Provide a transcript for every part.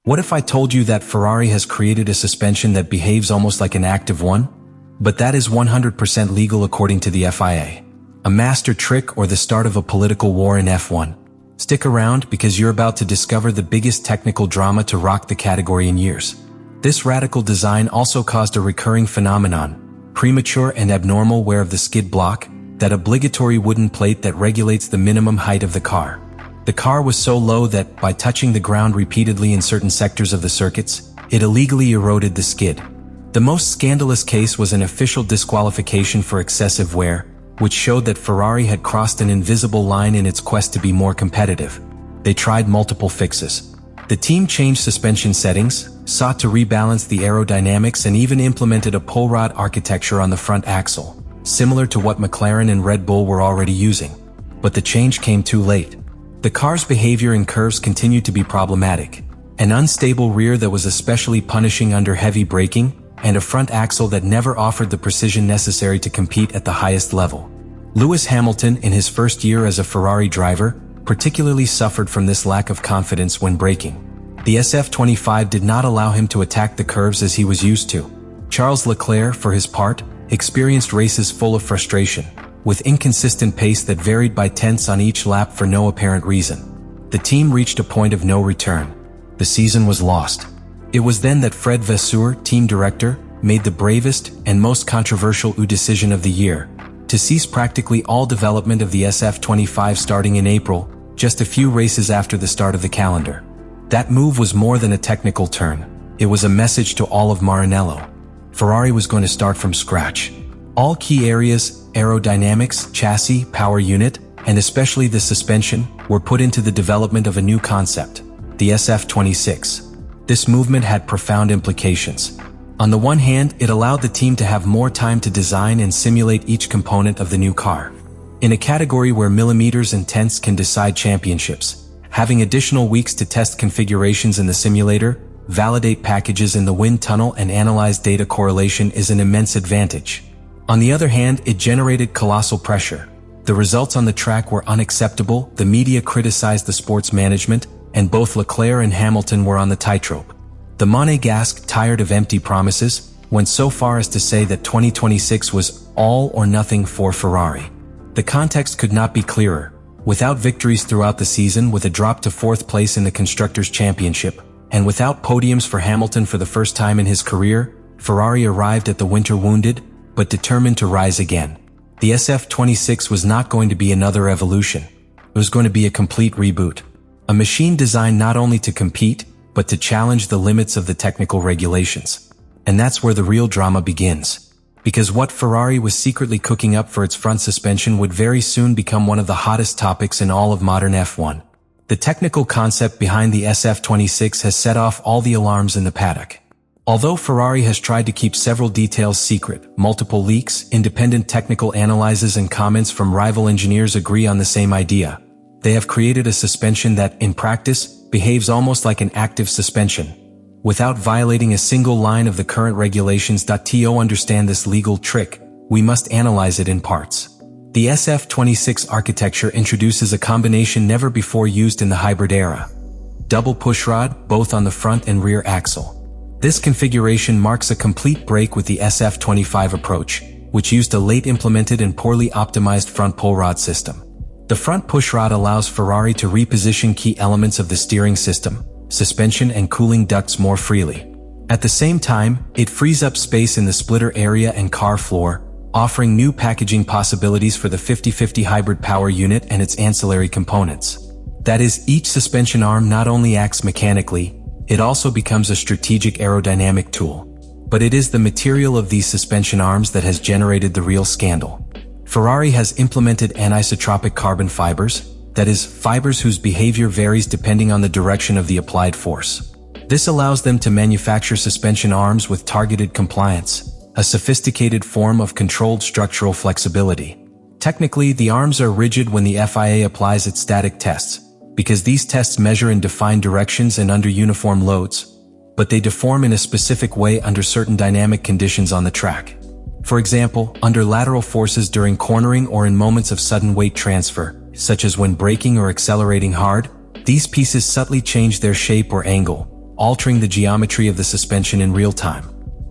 What if I told you that Ferrari has created a suspension that behaves almost like an active one? But that is 100% legal according to the FIA. A master trick or the start of a political war in F1? Stick around because you're about to discover the biggest technical drama to rock the category in years. This radical design also caused a recurring phenomenon: premature and abnormal wear of the skid block, that obligatory wooden plate that regulates the minimum height of the car. The car was so low that, by touching the ground repeatedly in certain sectors of the circuits, it illegally eroded the skid. The most scandalous case was an official disqualification for excessive wear, which showed that Ferrari had crossed an invisible line in its quest to be more competitive. They tried multiple fixes. The team changed suspension settings, sought to rebalance the aerodynamics, and even implemented a pull rod architecture on the front axle, similar to what McLaren and Red Bull were already using. But the change came too late. The car's behavior in curves continued to be problematic. An unstable rear that was especially punishing under heavy braking, and a front axle that never offered the precision necessary to compete at the highest level. Lewis Hamilton, in his first year as a Ferrari driver, particularly suffered from this lack of confidence when braking. The SF25 did not allow him to attack the curves as he was used to. Charles Leclerc, for his part, experienced races full of frustration, with inconsistent pace that varied by tenths on each lap for no apparent reason. The team reached a point of no return. The season was lost. It was then that Fred Vasseur, team director, made the bravest and most controversial decision of the year: to cease practically all development of the SF25 starting in April, just a few races after the start of the calendar. That move was more than a technical turn. It was a message to all of Maranello. Ferrari was going to start from scratch. All key areas, aerodynamics, chassis, power unit, and especially the suspension, were put into the development of a new concept: the SF26. This movement had profound implications. On the one hand, it allowed the team to have more time to design and simulate each component of the new car. In a category where millimeters and tenths can decide championships, having additional weeks to test configurations in the simulator, validate packages in the wind tunnel, and analyze data correlation is an immense advantage. On the other hand, it generated colossal pressure. The results on the track were unacceptable, the media criticized the sports management, and both Leclerc and Hamilton were on the tightrope. The Monégasque, tired of empty promises, went so far as to say that 2026 was all or nothing for Ferrari. The context could not be clearer. Without victories throughout the season, with a drop to fourth place in the Constructors' Championship, and without podiums for Hamilton for the first time in his career, Ferrari arrived at the winter wounded, but determined to rise again. The SF26 was not going to be another evolution. It was going to be a complete reboot. A machine designed not only to compete, but to challenge the limits of the technical regulations. And that's where the real drama begins. Because what Ferrari was secretly cooking up for its front suspension would very soon become one of the hottest topics in all of modern F1. The technical concept behind the SF26 has set off all the alarms in the paddock. Although Ferrari has tried to keep several details secret, multiple leaks, independent technical analyses, and comments from rival engineers agree on the same idea. They have created a suspension that, in practice, behaves almost like an active suspension, without violating a single line of the current regulations. To understand this legal trick, we must analyze it in parts. The SF26 architecture introduces a combination never before used in the hybrid era: double pushrod, both on the front and rear axle. This configuration marks a complete break with the SF25 approach, which used a late implemented and poorly optimized front pull rod system. The front pushrod allows Ferrari to reposition key elements of the steering system, suspension, and cooling ducts more freely. At the same time, it frees up space in the splitter area and car floor, offering new packaging possibilities for the 50/50 hybrid power unit and its ancillary components. That is, each suspension arm not only acts mechanically, it also becomes a strategic aerodynamic tool. But it is the material of these suspension arms that has generated the real scandal. Ferrari has implemented anisotropic carbon fibers, that is, fibers whose behavior varies depending on the direction of the applied force. This allows them to manufacture suspension arms with targeted compliance, a sophisticated form of controlled structural flexibility. Technically, the arms are rigid when the FIA applies its static tests, because these tests measure in defined directions and under uniform loads, but they deform in a specific way under certain dynamic conditions on the track. For example, under lateral forces during cornering or in moments of sudden weight transfer, such as when braking or accelerating hard, these pieces subtly change their shape or angle, altering the geometry of the suspension in real time.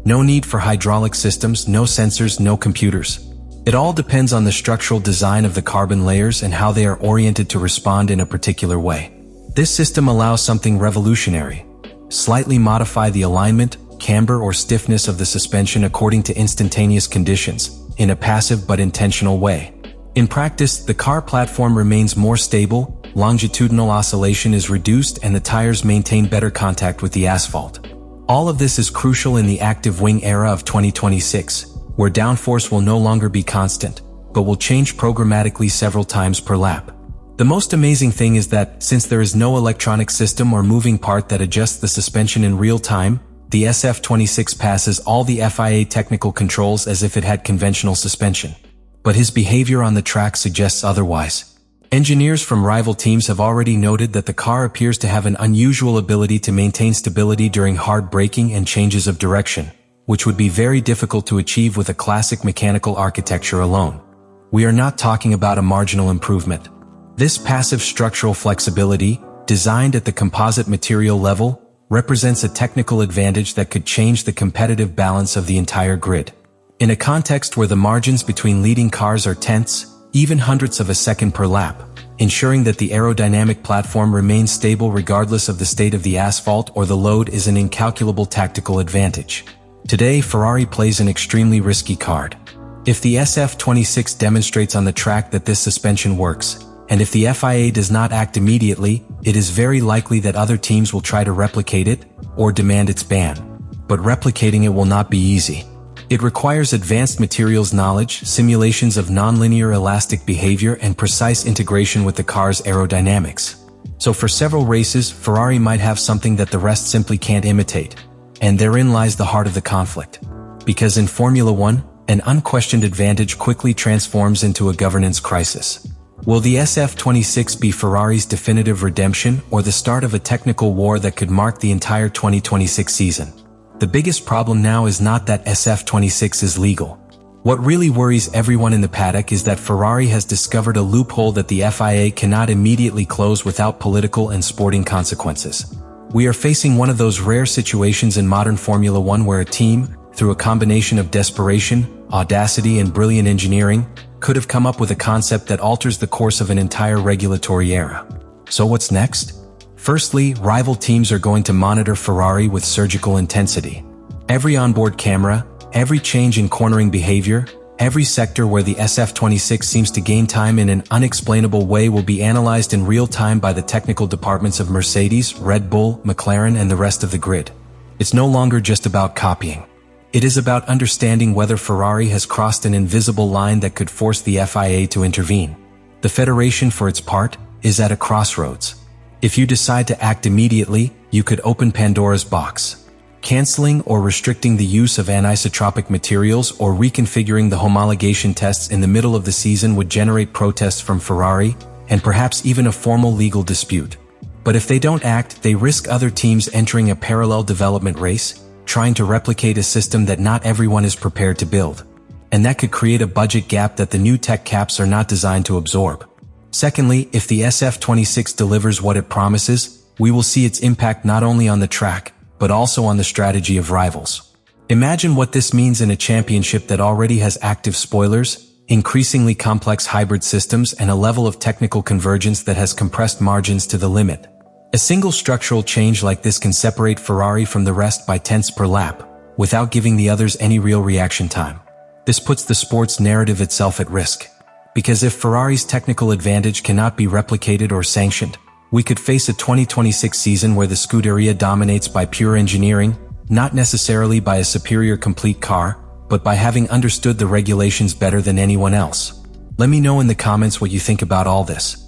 No need for hydraulic systems, no sensors, no computers. It all depends on the structural design of the carbon layers and how they are oriented to respond in a particular way. This system allows something revolutionary. Slightly modify the alignment, camber or stiffness of the suspension according to instantaneous conditions, in a passive but intentional way. In practice, the car platform remains more stable, longitudinal oscillation is reduced and the tires maintain better contact with the asphalt. All of this is crucial in the active wing era of 2026, where downforce will no longer be constant, but will change programmatically several times per lap. The most amazing thing is that, since there is no electronic system or moving part that adjusts the suspension in real time, the SF26 passes all the FIA technical controls as if it had conventional suspension. But his behavior on the track suggests otherwise. Engineers from rival teams have already noted that the car appears to have an unusual ability to maintain stability during hard braking and changes of direction, which would be very difficult to achieve with a classic mechanical architecture alone. We are not talking about a marginal improvement. This passive structural flexibility, designed at the composite material level, represents a technical advantage that could change the competitive balance of the entire grid. In a context where the margins between leading cars are tenths, even hundredths of a second per lap, ensuring that the aerodynamic platform remains stable regardless of the state of the asphalt or the load is an incalculable tactical advantage. Today, Ferrari plays an extremely risky card. If the SF26 demonstrates on the track that this suspension works, and if the FIA does not act immediately, it is very likely that other teams will try to replicate it or demand its ban. But replicating it will not be easy. It requires advanced materials knowledge, simulations of nonlinear elastic behavior, and precise integration with the car's aerodynamics. So for several races, Ferrari might have something that the rest simply can't imitate. And therein lies the heart of the conflict. Because in Formula One, an unquestioned advantage quickly transforms into a governance crisis. Will the SF26 be Ferrari's definitive redemption or the start of a technical war that could mark the entire 2026 season? The biggest problem now is not that SF26 is legal. What really worries everyone in the paddock is that Ferrari has discovered a loophole that the FIA cannot immediately close without political and sporting consequences. We are facing one of those rare situations in modern Formula One where a team, through a combination of desperation, audacity, and brilliant engineering, could have come up with a concept that alters the course of an entire regulatory era. So what's next? Firstly, rival teams are going to monitor Ferrari with surgical intensity. Every onboard camera, every change in cornering behavior, every sector where the SF26 seems to gain time in an unexplainable way will be analyzed in real time by the technical departments of Mercedes, Red Bull, McLaren, and the rest of the grid. It's no longer just about copying. It is about understanding whether Ferrari has crossed an invisible line that could force the FIA to intervene. The Federation, for its part, is at a crossroads. If you decide to act immediately, you could open Pandora's box. Canceling or restricting the use of anisotropic materials or reconfiguring the homologation tests in the middle of the season would generate protests from Ferrari, and perhaps even a formal legal dispute. But if they don't act, they risk other teams entering a parallel development race, trying to replicate a system that not everyone is prepared to build. And that could create a budget gap that the new tech caps are not designed to absorb. Secondly, if the SF26 delivers what it promises, we will see its impact not only on the track, but also on the strategy of rivals. Imagine what this means in a championship that already has active spoilers, increasingly complex hybrid systems, and a level of technical convergence that has compressed margins to the limit. A single structural change like this can separate Ferrari from the rest by tenths per lap, without giving the others any real reaction time. This puts the sport's narrative itself at risk. Because if Ferrari's technical advantage cannot be replicated or sanctioned, we could face a 2026 season where the Scuderia dominates by pure engineering, not necessarily by a superior complete car, but by having understood the regulations better than anyone else. Let me know in the comments what you think about all this.